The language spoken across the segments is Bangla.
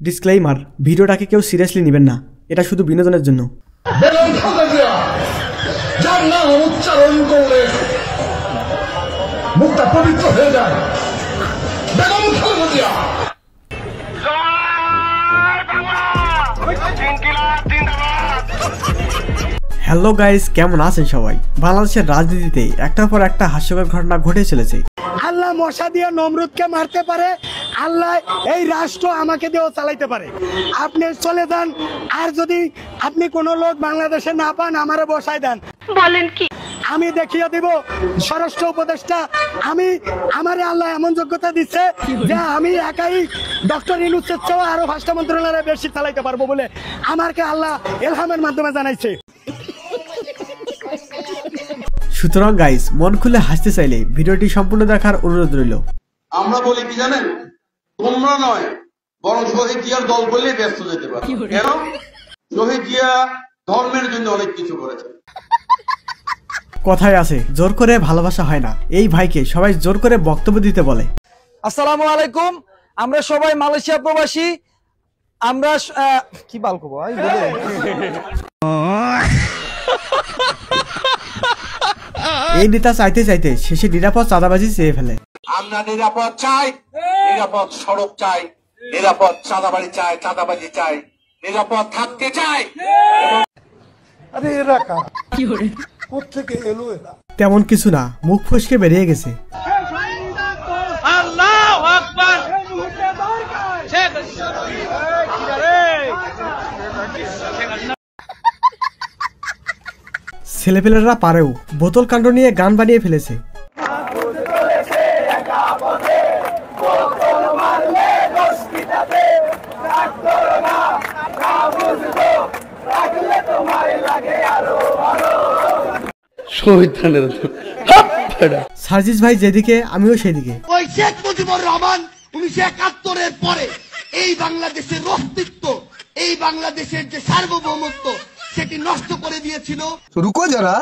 ডিসক্লেইমার, ভিডিওটাকে কেউ সিরিয়াসলি নেবেন না, এটা শুধু বিনোদনের জন্য। যার নাম উচ্চারণ করলে মুখটা পবিত্র হয়ে যায়, বেগম খালেদা জিয়া। হ্যালো গাইস, কেমন আছেন সবাই? বাংলাদেশের রাজনীতিতে একটার পর একটা হাস্যকর ঘটনা ঘটে চলেছে। আল্লাহ মশা দিয়ে নমরুদকে মারতে পারে, আল্লাহ এই রাষ্ট্র আমাকে দিয়েও চালাইতে পারে। আপনি চলে যান, আর যদি আপনি কোনো লোক বাংলাদেশে না পান আমারে বসাই দেন। বলেন কি? আমি দেখিয়ে দিব স্বরাষ্ট্র উপদেষ্টা। আমারে আল্লাহ এমন যোগ্যতা দিচ্ছে যে আমি একাই ডক্টর ইউনূসের চেয়েও আরো 5টা মন্ত্রণালয় বেশি চালাইতে পারবো বলে আমাকে আল্লাহ ইলহামের মাধ্যমে জানাইছে। সুতরাং গাইস, মন খুলে হাসতে চাইলে ভিডিওটি সম্পূর্ণ দেখার অনুরোধ রইল। আমরা বলি কি জানেন, তোমরা নয় বরং শহীদ জিয়ার দল বললে ব্যস্ত যেতে পারে। কেন? শহীদ জিয়া ধর্মের জন্য অনেক কিছু করেছে। কথায় আছে, জোর করে ভালোবাসা হয় না। এই ভাইকে সবাই জোর করে বক্তব্য দিতে বলে। আসসালামু আলাইকুম, আমরা সবাই মালয়েশিয়া প্রবাসী। আমরা কি বালকো ভাই বলে এই নেতা চাইতে চাইতে শেষে নিরাপদ চাঁদাবাজি চেয়ে ফেলে। আমরা নিরাপদ চাই, নিরাপদ সড়ক চাই, নিরাপদ চাঁদাবাজি চাই, চাঁদাবাজি চাই, নিরাপদ থাকতে চাই। আরে এরা কারা? কোত্থেকে এলো এরা? তেমন কিছু না, মুখ ফসকে বেরিয়ে গেছে। ছেলেপেলেরা পারেও বোতল কাণ্ড নিয়ে গান বানিয়ে ফেলেছে। সার্জিস ভাই যেদিকে, আমিও সেদিকে। ওই শেখ মুজিবুর রহমান 1971-এর পরে এই বাংলাদেশের অস্তিত্ব, এই বাংলাদেশের যে সার্বভৌমত্ব সেটি নষ্ট করে দিয়েছিল। রুকো যারা,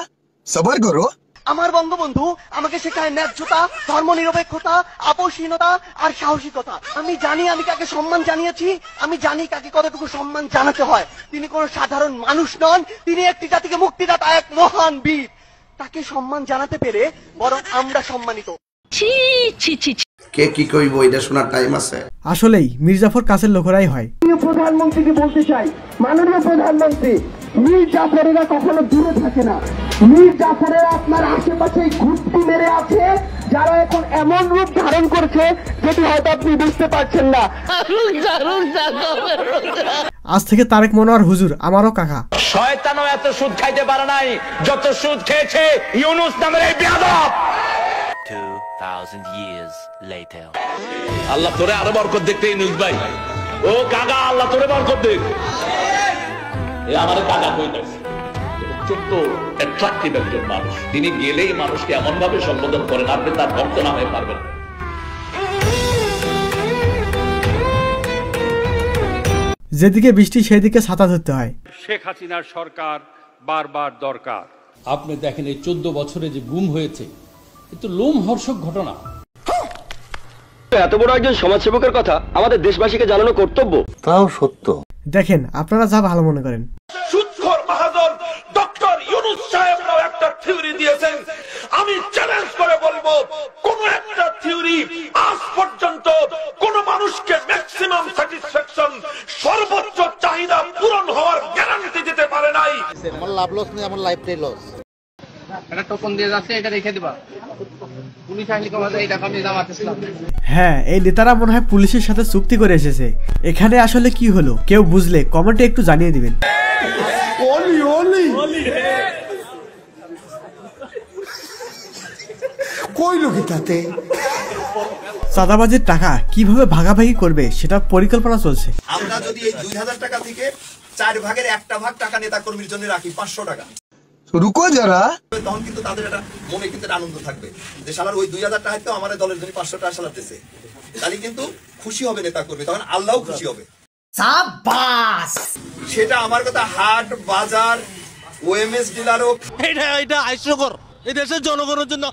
সবার করো। আমার বঙ্গবন্ধু আমাকে শেখায় ন্যায্যতা, ধর্মনিরপেক্ষতা, আপোষহীনতা আর সাহসিকতা। আমি জানি আমি কাকে সম্মান জানিয়েছি, আমি জানি কাকে কতটুকু সম্মান জানাতে হয়। তিনি কোনো সাধারণ মানুষ নন, তিনি একটি জাতিকে মুক্তিদাতা, এক মহান বীর। তাকে সম্মান জানাতে পেরে বরং আমরা সম্মানিত। কে কি কইব এটা শোনার টাইম আছে? আসলেই মির্জাফর কাছের লোকেরাই হয়। প্রধানমন্ত্রীকে বলতে চাই, মাননীয় প্রধানমন্ত্রী, মীর জাফরেরা কখনো দূরে থাকে না। মীর জাফরেরা আপনার আশেপাশে ঘুরতি মেরে আছে, যারা এখন এমন রূপ ধারণ করছে যেটি হয়তো আপনি বুঝতে পারছেন না। আজ থেকে তারেক মনোয়ার হুজুর আমারও কাকা। শয়তানও এত সুদ খাইতে পারে নাই যত সুদ খেয়েছে ইউনূস নামের এই বেয়াদব। 2000 years later আল্লাহ তোরে আরো বরকত দেখতে ইউনূস ভাই। ও কাকা, আল্লাহ তোরে বরকত দেখ। এই আমার কাকা কইতাছে অত্যন্ত অ্যাট্রাকটিভ একজন মানুষ। তিনি গেলেই মানুষকে এমন ভাবে সম্বোধন করেন আপনি তার ভক্ত না হয়ে পারবেন। যেদিকে বৃষ্টি সেদিকে ছাতা ধরতে হয়। শেখ হাসিনার সরকার বারবার দরকার। আপনি দেখেন এই 14 বছরে যে গুম হয়েছে, এ তো লোমহর্ষক ঘটনা। এত বড় একজন সমাজসেবকের কথা আমাদের দেশবাসীকে জানানো কর্তব্য। তাও সত্য। দেখেন, আপনারা যা ভালো মনে করেন। সুদখোর মহাজন ডক্টর ইউনূস সাহেবরাও একটা থিওরি দিয়েছেন। আমি চ্যালেঞ্জ করে বলবো, কোন একটা থিওরি আজ পর্যন্ত কোন মানুষকে ম্যাক্সিমাম স্যাটিসফ্যাকশন, সর্বোচ্চ চাহিদা পূরণ হওয়ার গ্যারান্টি দিতে পারে নাই। আমার লাভ লস নেই, আমার লাইফটাই লস। এটা টোকন দিয়ে যাচ্ছে, এটা রেখে দিবা। পুলিশ আইনি কমাতে এই টাকা নিয়ে জামাত ইসলাম। হ্যাঁ, এই নেতারা মনে হয় পুলিশের সাথে চুক্তি করে এসেছে। এখানে আসলে কি হলো কেউ বুঝলে কমেন্টে একটু জানিয়ে দিবেন। চাঁদাবাজির টাকা কিভাবে ভাগাভাগি করবে সেটা পরিকল্পনা চলছে। আমরা যদি এই 2000 টাকা থেকে 4 ভাগের 1টা ভাগ টাকা নেতা কর্মীর জন্য রাখি, 500 টাকা, রুকো যারা, তখন কিন্তু তাদের একটা মনে কিন্তু আনন্দ থাকবে যে শালার ওই 2000 টাকা তো আমাদের দলের জন্য 500 টাকা শালার দিয়েছে। তাহলে কিন্তু খুশি হবে নেতা কর্মী, তখন আল্লাহও খুশি হবে। সাবাস! সেটা আমার কথা হাট বাজার ওএমএস ডিলারও এটা হাস্যকর। এই দেশের জনগণের জন্য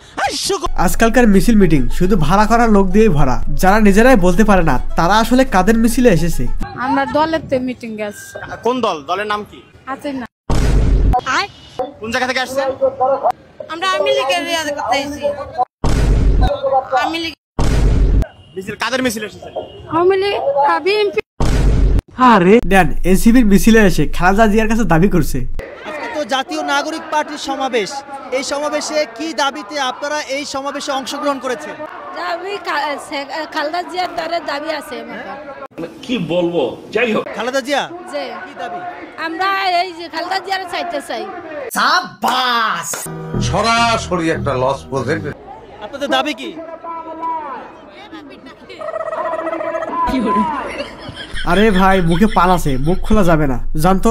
আজকালকার মিছিল মিটিং শুধু ভাড়া করা লোক দিয়েই ভরা, যারা নিজেরাই বলতে পারে না তারা আসলে কাদের মিছিলে এসেছে। আমরা দলের তে মিটিং গেছি। কোন দল? দলের নাম কি? আছে না। কোন জায়গা থেকে আসছেন? আমরা আওয়ামী লীগের রিয়াজ করতে আইছি। আওয়ামী লীগ মিছিল কাদের মিছিল এসেছেন? আওয়ামী লীগ বিএনপি। আরে দেন এনসিবির মিছিলে এসে খালেদা জিয়ার কাছে দাবি করছে। আজকে তো জাতীয় নাগরিক পার্টির সমাবেশ, এই সমাবেশে কি দাবিতে আপনারা এই সমাবেশে অংশগ্রহণ করেছেন? দাবি খালেদা জিয়ার দাবি আছে। কি বলবো, যাই হোক খালেদা জিয়া যে কি দাবি? আমরা এই যে খালেদা জিয়ার চাইতে চাই। সাবাস, সরাসরি একটা লস প্রজেক্ট। আপনাদের দাবি কি? আরে ভাই মুখে পান আছে, মুখ খোলা যাবে না, জানতো।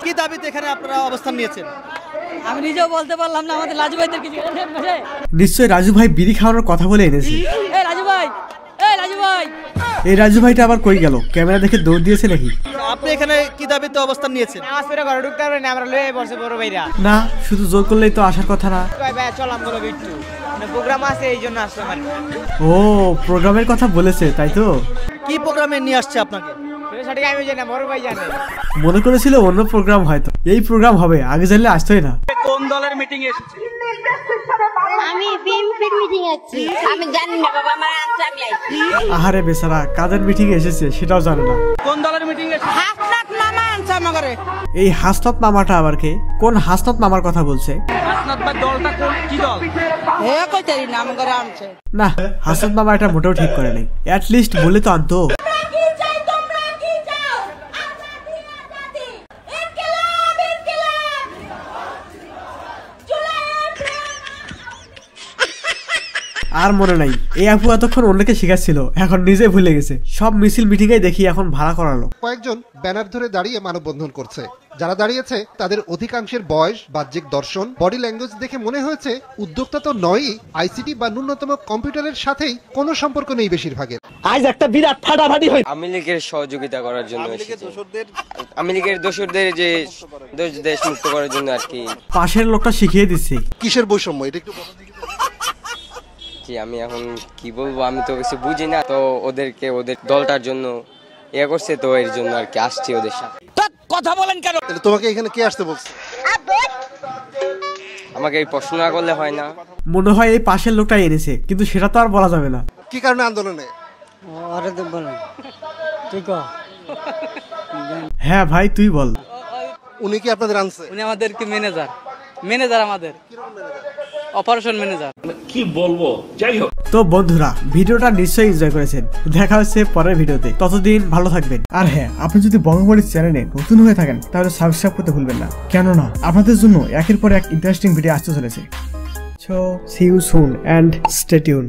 কি দাবিতে এখানে আপনারা অবস্থান নিয়েছেন? আমি নিজেও বলতে পারলাম না, আমাদের রাজু ভাইদের কিছু। নিশ্চয়ই রাজু ভাই বিড়ি খাওয়ানোর কথা বলে এনেছে। এই রাজু ভাই, এই রাজু ভাই, এই রাজু ভাইটা আবার কই গেল? ক্যামেরা দেখে দৌড় দিয়েছে নাকি? আপনি এখানে কি দাবিতে অবস্থান নিয়েছেন? আসলে ঘরে ঢুকতে পারবে না, আমরা লয়ে বসে বড় ভাইরা। না, শুধু জোর করলেই তো আসার কথা না। ভাই ভাই চল আমগুলো একটু প্রোগ্রাম আছে, এই জন্য আসলাম আর কি। ও প্রোগ্রামের কথা বলেছে তাই তো? কি প্রোগ্রামে নিয়ে আসছে আপনাকে? সঠিক আমি জানি না, বড় ভাই জানে। মনে করেছিল অন্য প্রোগ্রাম হয়তো, এই প্রোগ্রাম হবে, আগে জানলে আসতোই না। কোন দলের মিটিং এ এসেছে? আমি বিএনপির মিটিং আছি। আমি জানি না বাবা, আমার আনতে আমি আইছি। আহারে বেচারা, কাদের মিটিং এ এসেছে সেটাও জানে না। কোন দলের মিটিং এ এসেছে? হাসনাত মামা আনছে আমারে। এই হাসনাত মামাটা আবার কে? কোন হাসনাত মামার কথা বলছে? হাসনাত ভাই দলটা কোন, কি দল? হে কইতারি না আমারে আনছে। না, হাসনাত মামা এটা মোটেও ঠিক করে নাই। অ্যাট লিস্ট বলে তো আনতো। আর মনে নাই, এই আপু এতক্ষণ অন্যকে শিখাচ্ছিল, এখন নিজে ভুলে গেছে। সব মিছিল মিটিং এ দেখি এখন ভাড়া করালো। কয়েকজন ব্যানার ধরে দাঁড়িয়ে মানববন্ধন করছে। যারা দাঁড়িয়েছে তাদের অধিকাংশের বয়স, বাহ্যিক দর্শন, বডি ল্যাঙ্গুয়েজ দেখে মনে হয়েছে উদ্যোক্তা তো নয়ই, আইসিটি বা ন্যূনতম কম্পিউটারের সাথেই কোনো সম্পর্ক নেই বেশিরভাগের। আজ একটা বিরাট ফাটাফাটি হয়। আওয়ামী লীগের সহযোগিতা করার জন্য, আওয়ামী লীগের দোষরদের যে দেশ মুক্ত করার জন্য আর কি। পাশের লোকটা শিখিয়ে দিচ্ছে কিসের বৈষম্য, এটা একটু আমি এখন কি বলবো, আমি তো কিছু বুঝি না। তো ওদেরকে ওদের দলটার জন্য ইয়ে করছে, তো এর জন্য আর কি আসছি ওদের সাথে। কথা বলেন কেন? তোমাকে এখানে কে আসতে বলছে? আমাকে এই প্রশ্ন না করলে হয় না। মনে হয় এই পাশের লোকটাই এনেছে, কিন্তু সেটা তো আর বলা যাবে না। কি কারণে আন্দোলনে? হ্যাঁ ভাই তুই বল। উনি কি আপনাদের আনছে? উনি আমাদেরকে ম্যানেজার আমাদের অপারেশন ম্যানেজার। কি বলবো, যাই হোক। তো বন্ধুরা, ভিডিওটা নিশ্চয়ই এনজয় করেছেন। দেখা হচ্ছে পরের ভিডিওতে, ততদিন ভালো থাকবেন। আর হ্যাঁ, আপনি যদি বঙ্গবাড়ির চ্যানেলে নতুন হয়ে থাকেন তাহলে সাবস্ক্রাইব করতে ভুলবেন না, কেননা আপনাদের জন্য একের পর এক ইন্টারেস্টিং ভিডিও আসতে চলেছে। So see you soon and stay tune.